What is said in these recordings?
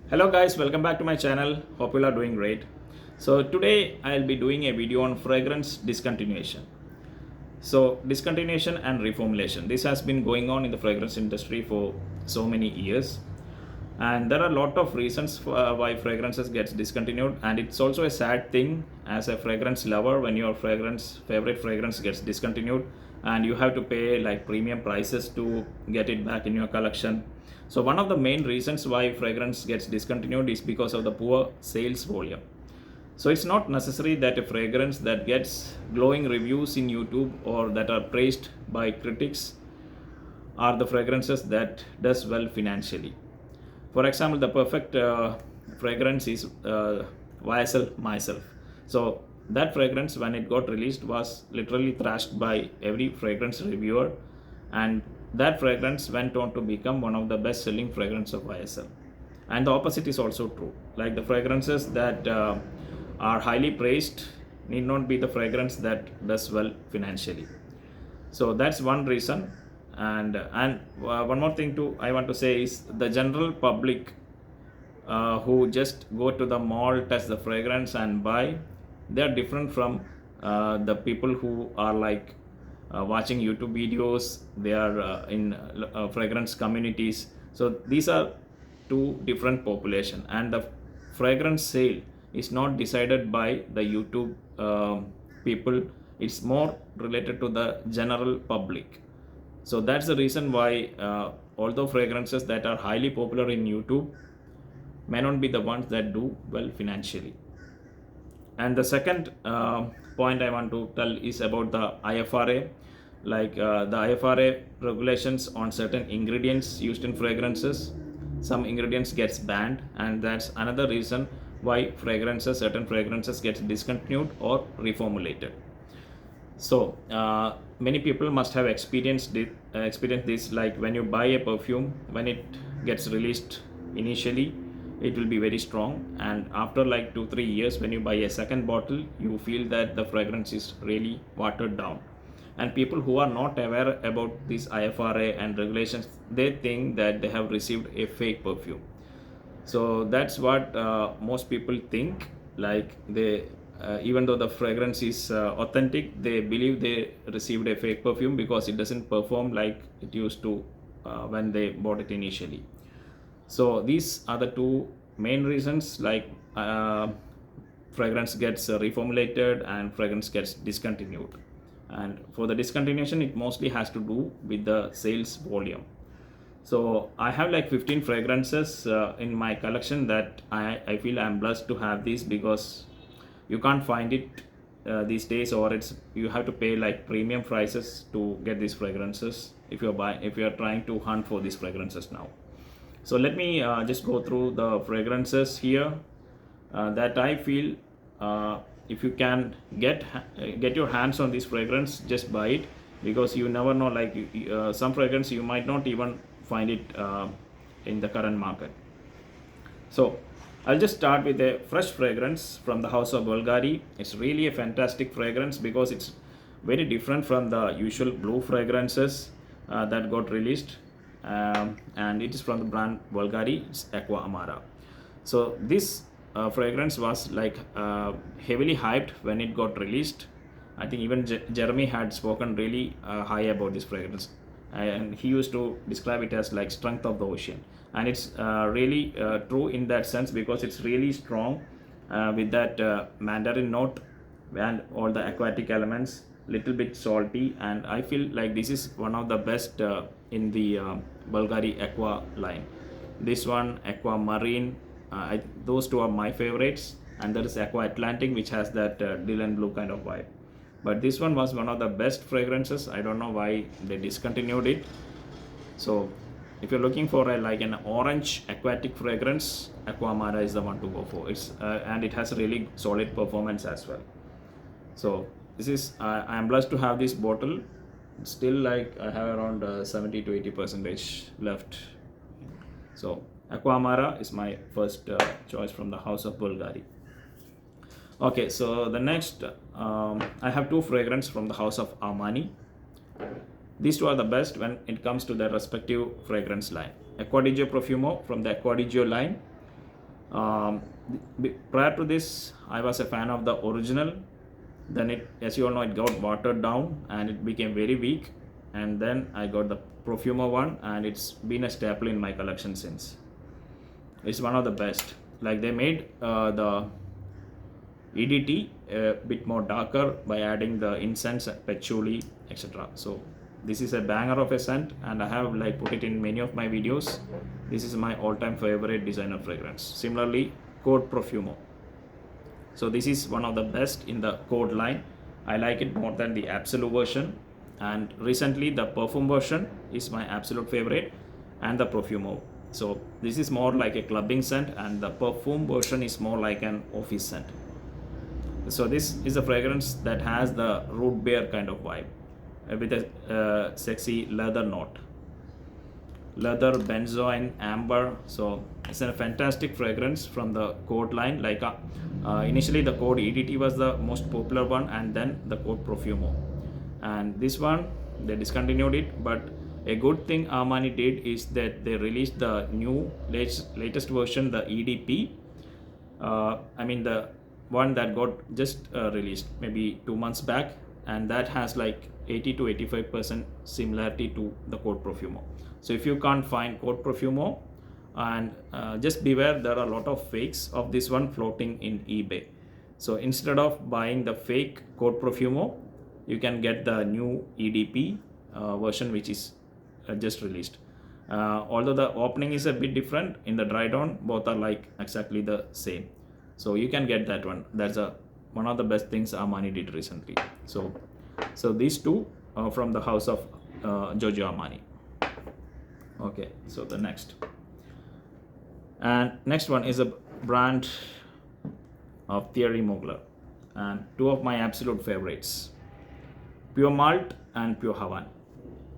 Hello guys, welcome back to my channel. Hope you are doing great. So today I'll be doing a video on fragrance discontinuation. So discontinuation and reformulation. This has been going on in the fragrance industry for so many years. And there are a lot of reasons for, why fragrances gets discontinued, and it's also a sad thing as a fragrance lover when your favorite fragrance gets discontinued and you have to pay like premium prices to get it back in your collection. So one of the main reasons why fragrance gets discontinued is because of the poor sales volume. So it's not necessary that a fragrance that gets glowing reviews in YouTube or that are praised by critics are the fragrances that does well financially. For example, the perfect fragrance is YSL Myself. So that fragrance, when it got released, was literally thrashed by every fragrance reviewer, and that fragrance went on to become one of the best-selling fragrances of YSL. And the opposite is also true. Like the fragrances that are highly praised need not be the fragrance that does well financially. So that's one reason. And one more thing too I want to say is the general public who just go to the mall, test the fragrance and buy, they are different from the people who are like watching YouTube videos. They are in fragrance communities. So these are two different population, and the fragrance sale is not decided by the YouTube people. It's more related to the general public. So that's the reason why although fragrances that are highly popular in YouTube may not be the ones that do well financially. And the second point I want to tell is about the IFRA. Like the IFRA regulations on certain ingredients used in fragrances. Some ingredients gets banned, and that's another reason why certain fragrances gets discontinued or reformulated. So many people must have experienced this. Like when you buy a perfume, when it gets released initially, it will be very strong, and after like 2-3 years, when you buy a second bottle, you feel that the fragrance is really watered down. And people who are not aware about this IFRA and regulations, they think that they have received a fake perfume. So that's what most people think. Like they even though the fragrance is authentic, they believe they received a fake perfume because it doesn't perform like it used to when they bought it initially. So these are the two main reasons, like fragrance gets reformulated and fragrance gets discontinued. And for the discontinuation, it mostly has to do with the sales volume. So I have like 15 fragrances in my collection that I feel I'm blessed to have these, because you can't find it these days, or you have to pay like premium prices to get these fragrances if you're trying to hunt for these fragrances now. So let me just go through the fragrances here that I feel if you can get your hands on this fragrance, just buy it, because you never know, like some fragrance you might not even find it in the current market. So I'll just start with a fresh fragrance from the house of Bulgari. It's really a fantastic fragrance because it's very different from the usual blue fragrances that got released, and it is from the brand Bulgari. It's Aqva Amara. So this fragrance was like heavily hyped when it got released. I think even Jeremy had spoken really high about this fragrance, and he used to describe it as like strength of the ocean. And it's really true in that sense, because it's really strong with that mandarin note and all the aquatic elements, little bit salty, and I feel like this is one of the best in the Bulgari Aqva line. This one, Aqva Marine, those two are my favorites, and there is Aqva Atlantic, which has that Dylan blue kind of vibe. But this one was one of the best fragrances. I don't know why they discontinued it. So if you're looking for like an orange aquatic fragrance, Aqva Amara is the one to go for. It's and it has a really solid performance as well. So this is I am blessed to have this bottle. Still, like I have around 70 to 80% left. So Aqva Amara is my first choice from the house of Bulgari. Okay, so the next I have two fragrances from the house of Armani. These two are the best when it comes to their respective fragrance line. Acqua di Gio Profumo from the Acqua di Gio line, Um, Prior to this, I was a fan of the original. Then it, as you all know, it got watered down and it became very weak. And then I got the Profumo one, and it's been a staple in my collection since. It's one of the best. Like they made the EDT a bit more darker by adding the incense, patchouli, etc. So this is a banger of a scent, and I have like put it in many of my videos. This is my all-time favorite designer fragrance. Similarly, Code Profumo. So this is one of the best in the Code line. I like it more than the Absolute version, and recently the Perfume version is my absolute favorite, and the Profumo. So this is more like a clubbing scent, and the Perfume version is more like an office scent. So this is a fragrance that has the root beer kind of vibe with a sexy leather note. Leather, benzoin, amber. So it's a fantastic fragrance from the Code line. Like initially the Code EDT was the most popular one, and then the Code Profumo. And this one, they discontinued it, but a good thing Armani did is that they released the new latest version, the EDP. I mean the one that got just released maybe 2 months back, and that has like 80 to 85% similarity to the Code Profumo. So if you can't find Code Profumo, and just beware, there are a lot of fakes of this one floating in eBay. So instead of buying the fake Code Profumo, you can get the new EDP version which is just released. Although the opening is a bit different in the dry down, both are like exactly the same. So you can get that one. That's one of the best things Armani did recently. So these two from the house of Giorgio Armani. Okay, so the next one is a brand of Thierry Mugler, and two of my absolute favorites, Pure Malt and Pure Havane.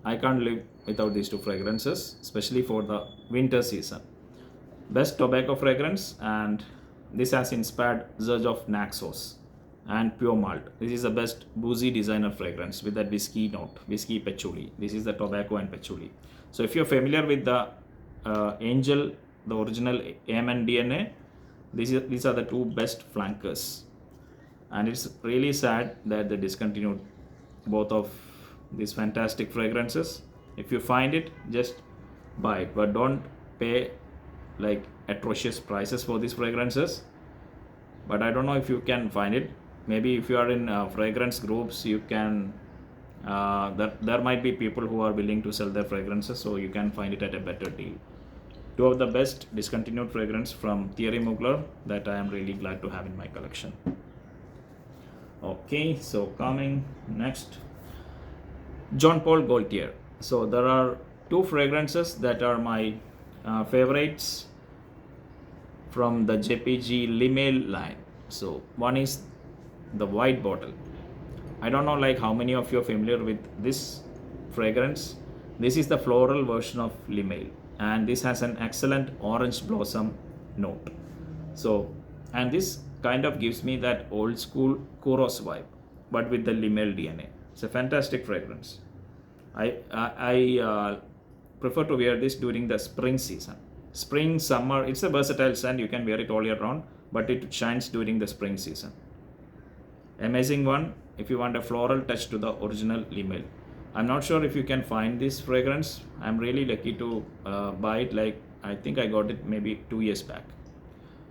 I can't live without these two fragrances, especially for the winter season. Best tobacco fragrance, and this has inspired Zurge of Naxos. And Pure Malt, this is the best boozy designer fragrance with that whiskey note, whiskey patchouli. This is the tobacco and patchouli. So if you're familiar with the Angel, the original AMN DNA, these are the two best flankers. And it's really sad that they discontinued both of these fantastic fragrances. If you find it, just buy it, but don't pay like atrocious prices for these fragrances. But I don't know if you can find it. Maybe if you are in fragrance groups, you can there might be people who are willing to sell their fragrances, so you can find it at a better deal. Two of the best discontinued fragrance from Thierry Mugler that I am really glad to have in my collection. Okay, so coming next, Paul Gaultier. So there are two fragrances that are my favorites from the JPG Limail line. So one is the white bottle. I don't know like how many of you are familiar with this fragrance. This is the floral version of Limail, and this has an excellent orange blossom note. So, and this kind of gives me that old school Kouros vibe, but with the Limail DNA. It's a fantastic fragrance. I prefer to wear this during the spring season. Spring, summer, it's a versatile scent. You can wear it all year round, but it shines during the spring season. Amazing one if you want a floral touch to the original Limail. I'm not sure if you can find this fragrance. I'm really lucky to buy it. Like I think I got it maybe 2 years back,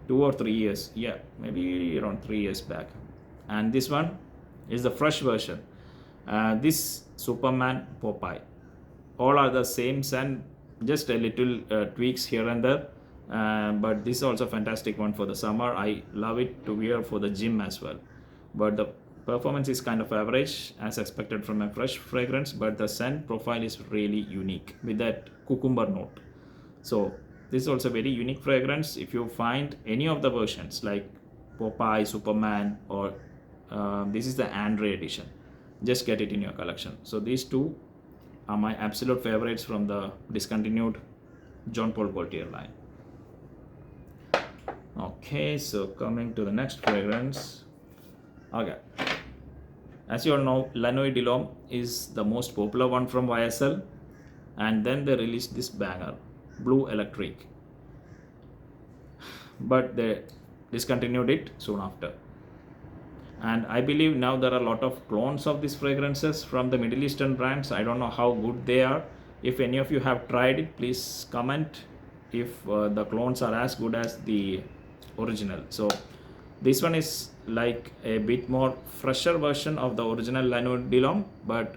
2 or 3 years. Yeah, maybe around 3 years back. And this one is the fresh version. This Superman Popeye. All are the same scent, just a little tweaks here and there. But this is also a fantastic one for the summer. I love it to wear for the gym as well. But the performance is kind of average as expected from a fresh fragrance, but the scent profile is really unique with that cucumber note. So this is also a very unique fragrance. If you find any of the versions like Popeye, Superman, or this is the Andre edition, just get it in your collection. So these two are my absolute favorites from the discontinued Paul Gaultier line. Okay, so coming to the next fragrance. Okay, as you all know, La Nuit de l'Homme is the most popular one from YSL, and then they released this banger, Blue Electric. but they discontinued it soon after. And I believe now there are a lot of clones of these fragrances from the Middle Eastern brands. I don't know how good they are. If any of you have tried it, please comment if the clones are as good as the original. So this one is like a bit more fresher version of the original La Nuit de l'Homme, but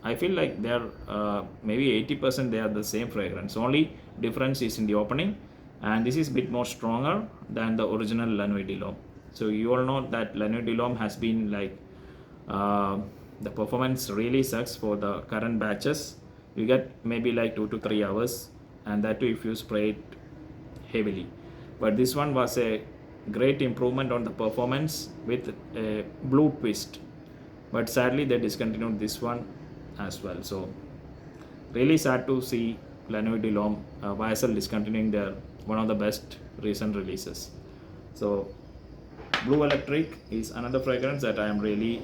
I feel like they are maybe 80% they are the same fragrance. Only difference is in the opening, and this is a bit more stronger than the original La Nuit de l'Homme. So you all know that La Nuit de l'Homme has been like the performance really sucks for the current batches. You get maybe like 2 to 3 hours, and that too if you spray it heavily. But this one was a great improvement on the performance with a blue twist. But sadly they discontinued this one as well. So really sad to see La Nuit de l'Homme YSL discontinuing their one of the best recent releases. So Blue Electric is another fragrance that I am really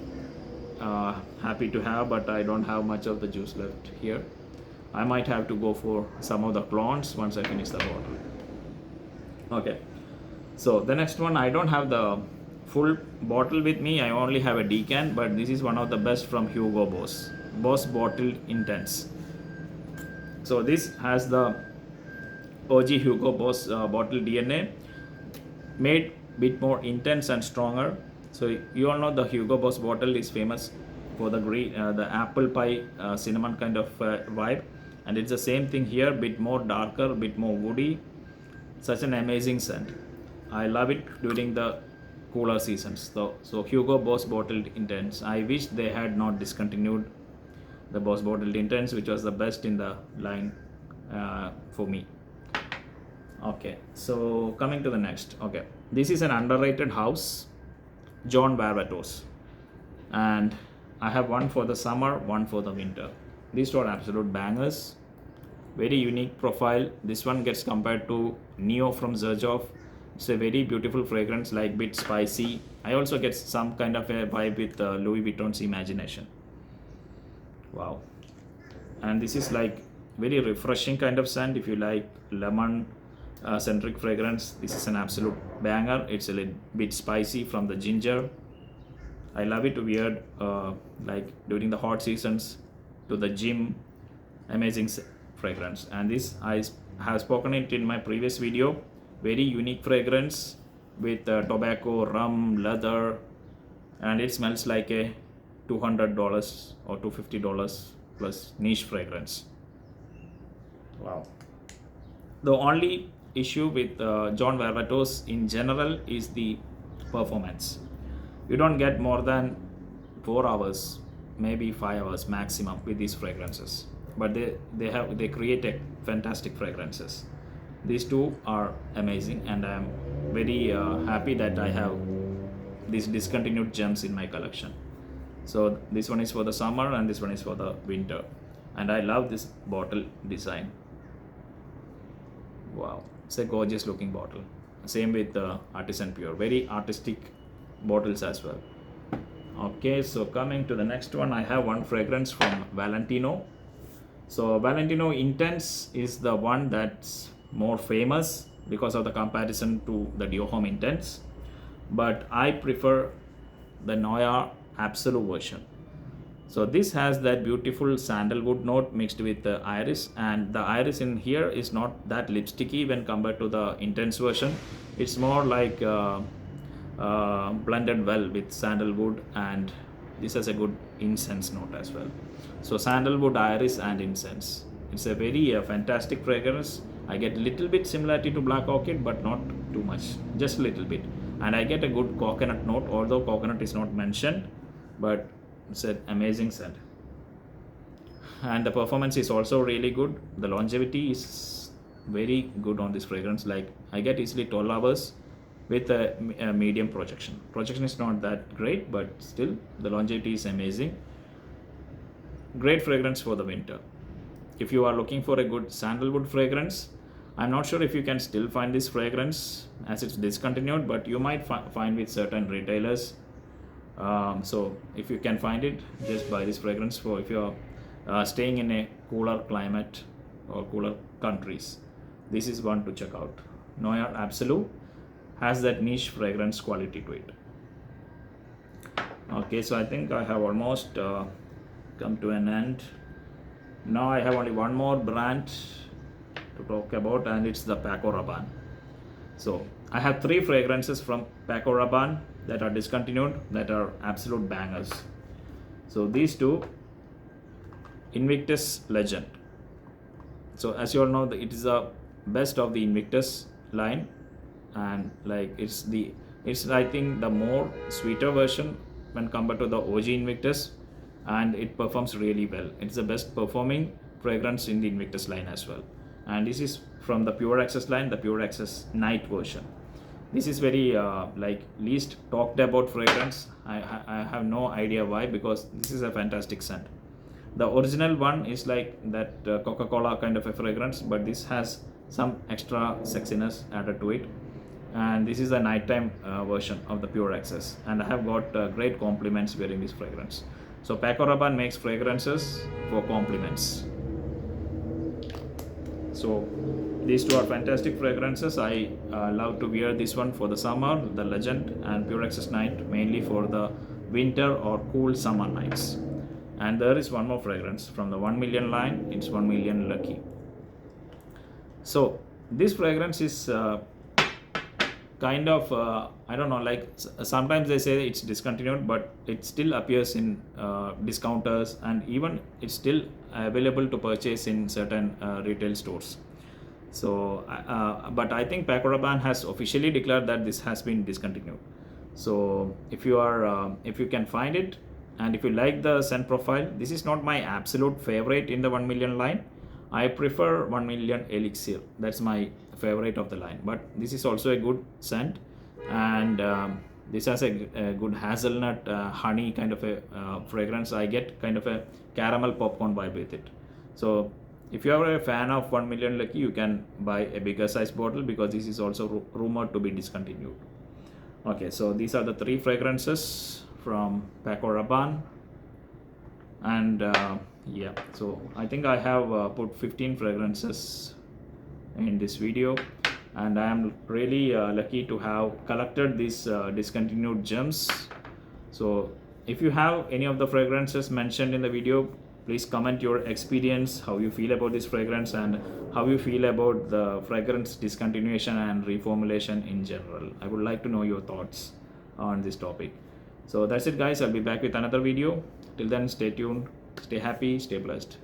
happy to have, but I don't have much of the juice left here. I might have to go for some of the clones once I finish the bottle. Okay, so the next one, I don't have the full bottle with me, I only have a decan, but this is one of the best from Hugo Boss, Boss Bottled Intense. So this has the OG Hugo Boss bottle DNA, made bit more intense and stronger. So you all know the Hugo Boss bottle is famous for the green, the apple pie cinnamon kind of vibe, and it's the same thing here, bit more darker, bit more woody. Such an amazing scent. I love it during the cooler seasons though. So Hugo Boss Bottled Intense, I wish they had not discontinued the Boss Bottled Intense, which was the best in the line for me. Okay, so coming to the next. Okay, this is an underrated house, John Varvatos, and I have one for the summer, one for the winter. These two are absolute bangers. Very unique profile. This one gets compared to Neo from Xerjoff. It's a very beautiful fragrance, like bit spicy. I also get some kind of a vibe with Louis Vuitton's Imagination. Wow. And this is like very refreshing kind of scent. If you like lemon centric fragrance, this is an absolute banger. It's a little bit spicy from the ginger. I love it weird like during the hot seasons, to the gym. Amazing fragrance. And this I have spoken it in my previous video. Very unique fragrance with tobacco, rum, leather, and it smells like a $200 or $250 plus niche fragrance. Wow. The only issue with John Varvatos in general is the performance. You don't get more than 4 hours, maybe 5 hours maximum with these fragrances, but they create a fantastic fragrances. These two are amazing, and I am very happy that I have these discontinued gems in my collection. So this one is for the summer and this one is for the winter, and I love this bottle design. Wow, it's a gorgeous looking bottle. Same with the Artisan Pure, very artistic bottles as well. Okay, so coming to the next one, I have one fragrance from Valentino. So Valentino Intense is the one that's more famous because of the comparison to the Dior Homme Intense, but I prefer the Noa Absolute version. So this has that beautiful sandalwood note mixed with the iris, and the iris in here is not that lipsticky when compared to the Intense version. It's more like blended well with sandalwood, and this has a good incense note as well. So sandalwood, iris and incense. It's a very fantastic fragrance. I get a little bit similarity to Black Orchid, but not too much, just a little bit. And I get a good coconut note, although coconut is not mentioned, but it's an amazing scent. And the performance is also really good. The longevity is very good on this fragrance. Like I get easily 12 hours with a medium projection. Projection is not that great, but still the longevity is amazing. Great fragrance for the winter. If you are looking for a good sandalwood fragrance, I'm not sure if you can still find this fragrance as it's discontinued, but you might find with certain retailers. So if you can find it, just buy this fragrance for if you're staying in a cooler climate or cooler countries. This is one to check out. Noa Absolute has that niche fragrance quality to it. Okay, so I think I have almost come to an end. Now I have only one more brand to talk about, and it's the Paco Rabanne. So I have 3 fragrances from Paco Rabanne that are discontinued, that are absolute bangers. So these two, Invictus Legend. So as you all know, it is the best of the Invictus line, and like it's I think the more sweeter version when compared to the OG Invictus, and it performs really well. It's the best performing fragrance in the Invictus line as well. And this is from the Pure Access line, the Pure Access Night version. This is very like least talked about fragrance. I have no idea why, because this is a fantastic scent. The original one is like that Coca-Cola kind of a fragrance, but this has some extra sexiness added to it. And this is the nighttime version of the Pure Access, and I have got great compliments wearing this fragrance. So Paco Rabanne makes fragrances for compliments. So these two are fantastic fragrances. I love to wear this one for the summer, the Legend, and Pure Access Night mainly for the winter or cool summer nights. And there is one more fragrance from the 1 million line. It's 1 million Lucky. So this fragrance is kind of I don't know, like sometimes they say it's discontinued, but it still appears in discounters, and even it's still available to purchase in certain retail stores. So but I think Paco Rabanne has officially declared that this has been discontinued. So if you can find it, and if you like the scent profile, this is not my absolute favorite in the 1 million line. I prefer 1 million Elixir. That's my favorite of the line, but this is also a good scent, and this has a good hazelnut honey kind of a fragrance. I get kind of a caramel popcorn vibe with it. So if you are a fan of 1 million Lucky, you can buy a bigger size bottle, because this is also rumored to be discontinued. Okay, so these are the 3 fragrances from Paco Rabanne, and yeah, so I think I have put 15 fragrances in this video, and I am really lucky to have collected these discontinued gems. So if you have any of the fragrances mentioned in the video, please comment your experience, how you feel about this fragrance, and how you feel about the fragrance discontinuation and reformulation in general. I would like to know your thoughts on this topic. So that's it guys, I'll be back with another video. Till then, stay tuned, stay happy, stay blessed.